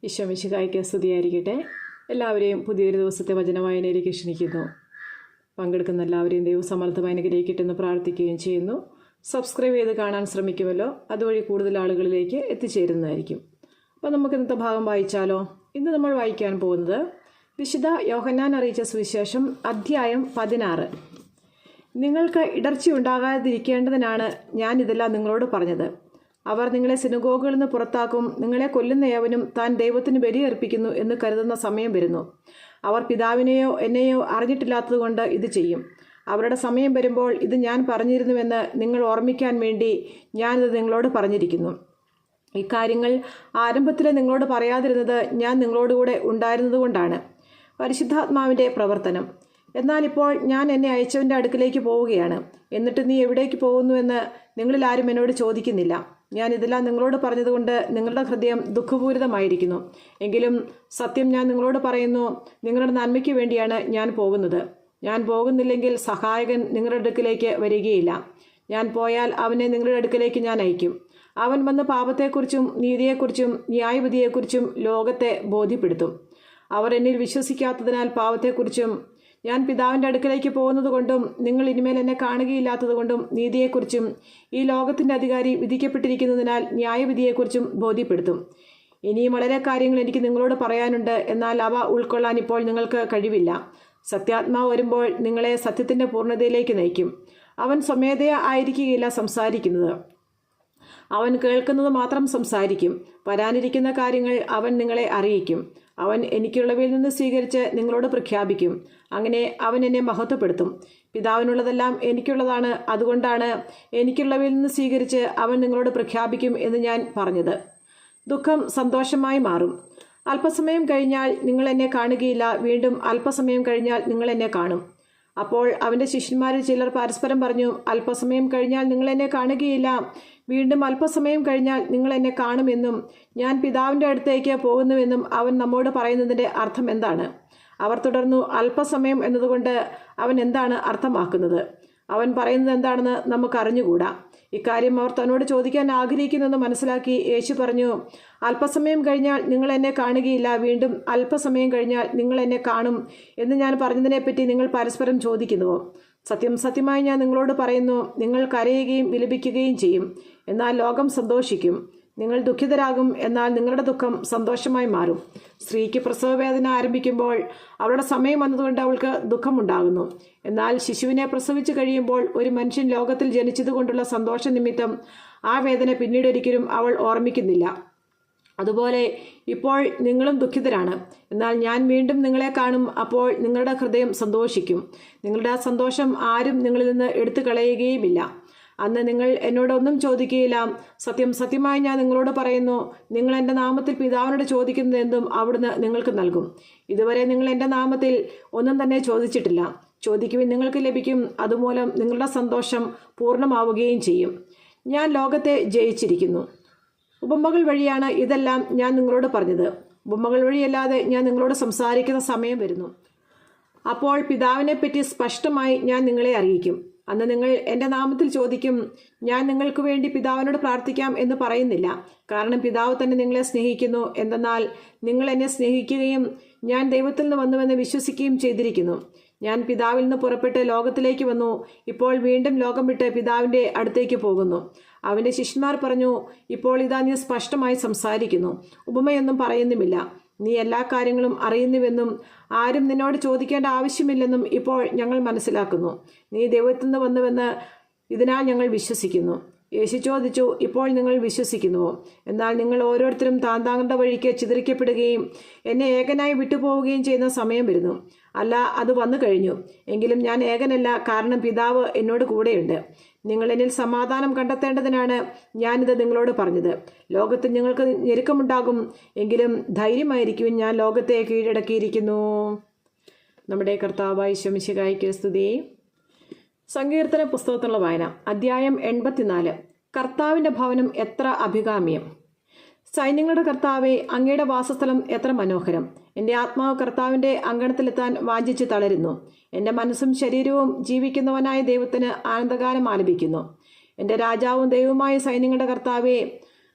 ഈശോ മിശിഹായ്ക്ക് സ്തുതിയായിരിക്കട്ടെ. എല്ലാവരെയും പുതിയൊരു ദിവസത്തെ വചനവായനയിലേക്ക് ക്ഷണിക്കുന്നു. പങ്കെടുക്കുന്ന എല്ലാവരെയും ദൈവം സമർത്ഥമായി അനുഗ്രഹിക്കട്ടെന്ന് പ്രാർത്ഥിക്കുകയും ചെയ്യുന്നു. സബ്സ്ക്രൈബ് ചെയ്ത് കാണാൻ ശ്രമിക്കുമല്ലോ, അതുവഴി കൂടുതൽ ആളുകളിലേക്ക് എത്തിച്ചേരുന്നതായിരിക്കും. അപ്പോൾ നമുക്ക് ഇന്നത്തെ ഭാഗം വായിച്ചാലോ? ഇന്ന് നമ്മൾ വായിക്കാൻ പോകുന്നത് വിശുദ്ധ യോഹന്നാൻ അറിയിച്ച സുവിശേഷം അധ്യായം 16. നിങ്ങൾക്ക് ഇടർച്ച ഉണ്ടാകാതിരിക്കേണ്ടതിനാണ് ഞാൻ ഇതെല്ലാം നിങ്ങളോട് പറഞ്ഞത്. അവർ നിങ്ങളെ സിനഗോഗുകളിൽ നിന്ന് പുറത്താക്കും, നിങ്ങളെ കൊല്ലുന്ന ഏവനും താൻ ദൈവത്തിന് ബലിയർപ്പിക്കുന്നു എന്ന് കരുതുന്ന സമയം വരുന്നു. അവർ പിതാവിനെയോ എന്നെയോ അറിഞ്ഞിട്ടില്ലാത്തതുകൊണ്ട് ഇത് ചെയ്യും. അവരുടെ സമയം വരുമ്പോൾ ഇത് ഞാൻ പറഞ്ഞിരുന്നുവെന്ന് നിങ്ങൾ ഓർമ്മിക്കാൻ വേണ്ടി ഞാനിത് നിങ്ങളോട് പറഞ്ഞിരിക്കുന്നു. ഇക്കാര്യങ്ങൾ ആരംഭത്തിൽ നിങ്ങളോട് പറയാതിരുന്നത് ഞാൻ നിങ്ങളോടുകൂടെ ഉണ്ടായിരുന്നതുകൊണ്ടാണ്. പരിശുദ്ധാത്മാവിൻ്റെ പ്രവർത്തനം. എന്നാൽ ഇപ്പോൾ ഞാൻ എന്നെ അയച്ചവൻ്റെ അടുക്കിലേക്ക് പോവുകയാണ്. എന്നിട്ട് നീ എവിടേക്ക് പോകുന്നുവെന്ന് നിങ്ങളിൽ ആരും എന്നോട് ചോദിക്കുന്നില്ല. ഞാൻ ഇതെല്ലാം നിങ്ങളോട് പറഞ്ഞതുകൊണ്ട് നിങ്ങളുടെ ഹൃദയം ദുഃഖപൂരിതമായിരിക്കുന്നു. എങ്കിലും സത്യം ഞാൻ നിങ്ങളോട് പറയുന്നു, നിങ്ങളുടെ നന്മയ്ക്ക് വേണ്ടിയാണ് ഞാൻ പോകുന്നത്. ഞാൻ പോകുന്നില്ലെങ്കിൽ സഹായകൻ നിങ്ങളുടെ അടുക്കിലേക്ക് വരികയില്ല. ഞാൻ പോയാൽ അവനെ നിങ്ങളുടെ അടുക്കിലേക്ക് ഞാൻ അയക്കും. അവൻ വന്ന് പാപത്തെക്കുറിച്ചും നീതിയെക്കുറിച്ചും ന്യായവിധിയെക്കുറിച്ചും ലോകത്തെ ബോധ്യപ്പെടുത്തും. അവർ എന്നിൽ വിശ്വസിക്കാത്തതിനാൽ പാപത്തെക്കുറിച്ചും ഞാൻ പിതാവിൻ്റെ അടുക്കലേക്ക് പോകുന്നത് കൊണ്ടും നിങ്ങൾ ഇനിമേൽ എന്നെ കാണുകയില്ലാത്തത് കൊണ്ടും നീതിയെക്കുറിച്ചും ഈ ലോകത്തിൻ്റെ അധികാരി വിധിക്കപ്പെട്ടിരിക്കുന്നതിനാൽ ന്യായവിധിയെക്കുറിച്ചും ബോധ്യപ്പെടുത്തും. ഇനിയും വളരെ കാര്യങ്ങൾ എനിക്ക് നിങ്ങളോട് പറയാനുണ്ട്, എന്നാൽ അവ ഉൾക്കൊള്ളാൻ ഇപ്പോൾ നിങ്ങൾക്ക് കഴിവില്ല. സത്യാത്മാവ് വരുമ്പോൾ നിങ്ങളെ സത്യത്തിൻ്റെ പൂർണ്ണതയിലേക്ക് നയിക്കും. അവൻ സ്വമേധയാ ആയിരിക്കുകയില്ല സംസാരിക്കുന്നത്, അവൻ കേൾക്കുന്നത് മാത്രം സംസാരിക്കും. വരാനിരിക്കുന്ന കാര്യങ്ങൾ അവൻ നിങ്ങളെ അറിയിക്കും. അവൻ എനിക്കുള്ളവയിൽ നിന്ന് സ്വീകരിച്ച് നിങ്ങളോട് പ്രഖ്യാപിക്കും. അങ്ങനെ അവൻ എന്നെ മഹത്വപ്പെടുത്തും. പിതാവിനുള്ളതെല്ലാം എനിക്കുള്ളതാണ്, അതുകൊണ്ടാണ് എനിക്കുള്ളവയിൽ നിന്ന് സ്വീകരിച്ച് അവൻ നിങ്ങളോട് പ്രഖ്യാപിക്കും എന്ന് ഞാൻ പറഞ്ഞത്. ദുഃഖം സന്തോഷമായി മാറും. അല്പസമയം കഴിഞ്ഞാൽ നിങ്ങൾ എന്നെ കാണുകയില്ല, വീണ്ടും അല്പസമയം കഴിഞ്ഞാൽ നിങ്ങൾ എന്നെ കാണും. അപ്പോൾ അവൻ്റെ ശിഷ്യന്മാരിൽ ചിലർ പരസ്പരം പറഞ്ഞു, അല്പസമയം കഴിഞ്ഞാൽ നിങ്ങൾ എന്നെ കാണുകയില്ല, വീണ്ടും അല്പസമയം കഴിഞ്ഞാൽ നിങ്ങൾ എന്നെ കാണുമെന്നും ഞാൻ പിതാവിൻ്റെ അടുത്തേക്ക് പോകുന്നുവെന്നും അവൻ നമ്മോട് പറയുന്നതിൻ്റെ അർത്ഥം എന്താണ്? അവർ തുടർന്നു, അല്പസമയം എന്നതുകൊണ്ട് അവൻ എന്താണ് അർത്ഥമാക്കുന്നത്? അവൻ പറയുന്നത് എന്താണെന്ന് നമുക്ക് അറിഞ്ഞുകൂടാ. ഇക്കാര്യം അവർ തന്നോട് ചോദിക്കാൻ ആഗ്രഹിക്കുന്നെന്ന് മനസ്സിലാക്കി യേശു പറഞ്ഞു, അല്പസമയം കഴിഞ്ഞാൽ നിങ്ങൾ എന്നെ കാണുകയില്ല, വീണ്ടും അല്പസമയം കഴിഞ്ഞാൽ നിങ്ങൾ എന്നെ കാണും എന്ന് ഞാൻ പറഞ്ഞതിനെപ്പറ്റി നിങ്ങൾ പരസ്പരം ചോദിക്കുന്നുവോ? സത്യം സത്യമായി ഞാൻ നിങ്ങളോട് പറയുന്നു, നിങ്ങൾ കരയുകയും വിലപിക്കുകയും ചെയ്യും, എന്നാൽ ലോകം സന്തോഷിക്കും. നിങ്ങൾ ദുഃഖിതരാകും, എന്നാൽ നിങ്ങളുടെ ദുഃഖം സന്തോഷമായി മാറും. സ്ത്രീക്ക് പ്രസവവേദന ആരംഭിക്കുമ്പോൾ അവളുടെ സമയം വന്നതുകൊണ്ട് അവൾക്ക് ദുഃഖമുണ്ടാകുന്നു. എന്നാൽ ശിശുവിനെ പ്രസവിച്ചു കഴിയുമ്പോൾ ഒരു മനുഷ്യൻ ലോകത്തിൽ ജനിച്ചതുകൊണ്ടുള്ള സന്തോഷ നിമിത്തം ആ വേദന പിന്നീടൊരിക്കലും അവൾ ഓർമ്മിക്കുന്നില്ല. അതുപോലെ ഇപ്പോൾ നിങ്ങളും ദുഃഖിതരാണ്, എന്നാൽ ഞാൻ വീണ്ടും നിങ്ങളെ കാണും. അപ്പോൾ നിങ്ങളുടെ ഹൃദയം സന്തോഷിക്കും. നിങ്ങളുടെ ആ സന്തോഷം ആരും നിങ്ങളിൽ നിന്ന് എടുത്തു കളയുകയുമില്ല. അന്ന് നിങ്ങൾ എന്നോടൊന്നും ചോദിക്കുകയില്ല. സത്യം സത്യമായി ഞാൻ നിങ്ങളോട് പറയുന്നു, നിങ്ങൾ എൻ്റെ നാമത്തിൽ പിതാവിനോട് ചോദിക്കുന്നത് എന്തും അവിടുന്ന് നിങ്ങൾക്ക് നൽകും. ഇതുവരെ നിങ്ങൾ എൻ്റെ നാമത്തിൽ ഒന്നും തന്നെ ചോദിച്ചിട്ടില്ല. ചോദിക്കുവിൻ, നിങ്ങൾക്ക് ലഭിക്കും. അതുമൂലം നിങ്ങളുടെ സന്തോഷം പൂർണ്ണമാവുകയും ചെയ്യും. ഞാൻ ലോകത്തെ ജയിച്ചിരിക്കുന്നു. ഉപമകൾ വഴിയാണ് ഇതെല്ലാം ഞാൻ നിങ്ങളോട് പറഞ്ഞത്. ഉപമകൾ വഴിയല്ലാതെ ഞാൻ നിങ്ങളോട് സംസാരിക്കുന്ന സമയം വരുന്നു. അപ്പോൾ പിതാവിനെപ്പറ്റി സ്പഷ്ടമായി ഞാൻ നിങ്ങളെ അറിയിക്കും. അന്ന് നിങ്ങൾ എൻ്റെ നാമത്തിൽ ചോദിക്കും. ഞാൻ നിങ്ങൾക്ക് വേണ്ടി പിതാവിനോട് പ്രാർത്ഥിക്കാം എന്ന് പറയുന്നില്ല, കാരണം പിതാവ് തന്നെ നിങ്ങളെ സ്നേഹിക്കുന്നു. എന്തെന്നാൽ നിങ്ങൾ എന്നെ സ്നേഹിക്കുകയും ഞാൻ ദൈവത്തിൽ നിന്ന് വന്നുവെന്ന് വിശ്വസിക്കുകയും ചെയ്തിരിക്കുന്നു. ഞാൻ പിതാവിൽ നിന്ന് പുറപ്പെട്ട് ലോകത്തിലേക്ക് വന്നു, ഇപ്പോൾ വീണ്ടും ലോകം വിട്ട് പിതാവിൻ്റെ അടുത്തേക്ക് പോകുന്നു. അവൻ്റെ ശിഷ്യന്മാർ പറഞ്ഞു, ഇപ്പോൾ ഇതാ നീ സ്പഷ്ടമായി സംസാരിക്കുന്നു, ഉപമയൊന്നും പറയുന്നുമില്ല. നീ എല്ലാ കാര്യങ്ങളും അറിയുന്നുവെന്നും ആരും നിന്നോട് ചോദിക്കേണ്ട ആവശ്യമില്ലെന്നും ഇപ്പോൾ ഞങ്ങൾ മനസ്സിലാക്കുന്നു. നീ ദൈവത്തിൽ നിന്ന് വന്നുവെന്ന് ഇതിനാൽ ഞങ്ങൾ വിശ്വസിക്കുന്നു. യേശു ചോദിച്ചു, ഇപ്പോൾ നിങ്ങൾ വിശ്വസിക്കുന്നുവോ? എന്നാൽ നിങ്ങൾ ഓരോരുത്തരും താങ്കളുടെ വഴിക്ക് ചിതറിക്കപ്പെടുകയും എന്നെ ഏകനായി വിട്ടുപോവുകയും ചെയ്യുന്ന സമയം വരുന്നു. അല്ല, അത് വന്നു കഴിഞ്ഞു. എങ്കിലും ഞാൻ ഏകനല്ല, കാരണം പിതാവ് എന്നോട് കൂടെയുണ്ട്. നിങ്ങൾ എന്നിൽ സമാധാനം കണ്ടെത്തേണ്ടതിനാണ് ഞാനിത് നിങ്ങളോട് പറഞ്ഞത്. ലോകത്തിൽ നിങ്ങൾക്ക് ഞെരുക്കമുണ്ടാകും, എങ്കിലും ധൈര്യമായിരിക്കും, ഞാൻ ലോകത്തെ കീഴടക്കിയിരിക്കുന്നു. നമ്മുടെ കർത്താവായ ഈശോ മിശിഹായ്ക്ക് സ്തുതി. സങ്കീർത്തന പുസ്തകത്തിലുള്ള വായന, അധ്യായം 84. കർത്താവിൻ്റെ ഭവനം എത്ര അഭികാമ്യം! സൈന്യങ്ങളുടെ കർത്താവെ, അങ്ങയുടെ വാസസ്ഥലം എത്ര മനോഹരം! എൻ്റെ ആത്മാവ് കർത്താവിൻ്റെ അങ്കണത്തിലെത്താൻ വാഞ്ചിച്ച് തളരുന്നു. എൻ്റെ മനസ്സും ശരീരവും ജീവിക്കുന്നവനായ ദൈവത്തിന് ആനന്ദഗാനം ആലപിക്കുന്നു. എൻ്റെ രാജാവും ദൈവവുമായ സൈന്യങ്ങളുടെ കർത്താവെ,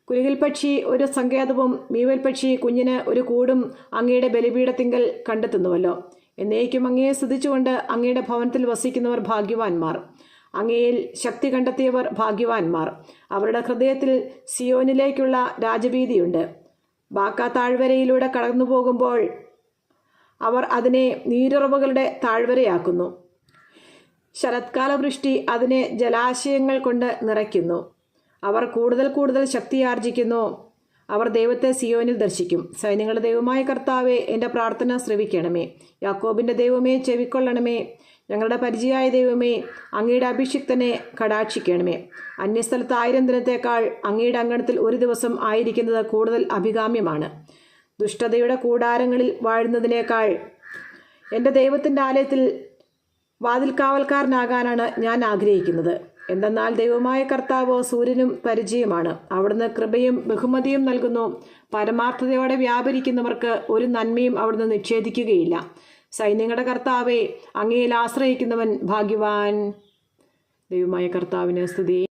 കുരുകിൽ പക്ഷി ഒരു സങ്കേതവും മീവൽ പക്ഷി കുഞ്ഞിന് ഒരു കൂടും അങ്ങയുടെ ബലിപീഠത്തിങ്കൽ കണ്ടെത്തുന്നുവല്ലോ. എന്നേക്കും അങ്ങയെ സ്തുതിച്ചുകൊണ്ട് അങ്ങയുടെ ഭവനത്തിൽ വസിക്കുന്നവർ ഭാഗ്യവാന്മാർ. അങ്ങയിൽ ശക്തി കണ്ടെത്തിയവർ ഭാഗ്യവാന്മാർ. അവരുടെ ഹൃദയത്തിൽ സിയോനിലേക്കുള്ള രാജഭീതിയുണ്ട്. ബാക്ക താഴ്വരയിലൂടെ കടന്നു പോകുമ്പോൾ അവർ അതിനെ നീരുറവുകളുടെ താഴ്വരയാക്കുന്നു. ശരത്കാല വൃഷ്ടി അതിനെ ജലാശയങ്ങൾ കൊണ്ട് നിറയ്ക്കുന്നു. അവർ കൂടുതൽ കൂടുതൽ ശക്തിയാർജിക്കുന്നു. അവർ ദൈവത്തെ സിയോനിൽ ദർശിക്കും. സൈന്യങ്ങളുടെ ദൈവമായ കർത്താവേ, എൻ്റെ പ്രാർത്ഥന ശ്രവിക്കണമേ. യാക്കോബിൻ്റെ ദൈവമേ, ചെവിക്കൊള്ളണമേ. ഞങ്ങളുടെ പരിചയായ ദൈവമേ, അങ്ങയുടെ അഭിഷിക്തനെ കടാക്ഷിക്കണമേ. അന്യസ്ഥലത്ത് 1000 ദിനത്തേക്കാൾ അങ്ങയുടെ അങ്കണത്തിൽ ഒരു ദിവസം ആയിരിക്കുന്നത് കൂടുതൽ അഭികാമ്യമാണ്. ദുഷ്ടതയുടെ കൂടാരങ്ങളിൽ വാഴുന്നതിനേക്കാൾ എൻ്റെ ദൈവത്തിൻ്റെ ആലയത്തിൽ വാതിൽക്കാവൽക്കാരനാകാനാണ് ഞാൻ ആഗ്രഹിക്കുന്നത്. എന്തെന്നാൽ ദൈവമായ കർത്താവോ സൂര്യനും പരിചയമാണ്. അവിടുന്ന് കൃപയും ബഹുമതിയും നൽകുന്നു. പരമാർത്ഥതയോടെ വ്യാപരിക്കുന്നവർക്ക് ഒരു നന്മയും അവിടുന്ന് നിഷേധിക്കുകയില്ല. സൈന്യങ്ങളുടെ കർത്താവേ, അങ്ങയിൽ ആശ്രയിക്കുന്നവൻ ഭാഗ്യവാൻ. ദൈവമായ കർത്താവിന് സ്തുതി.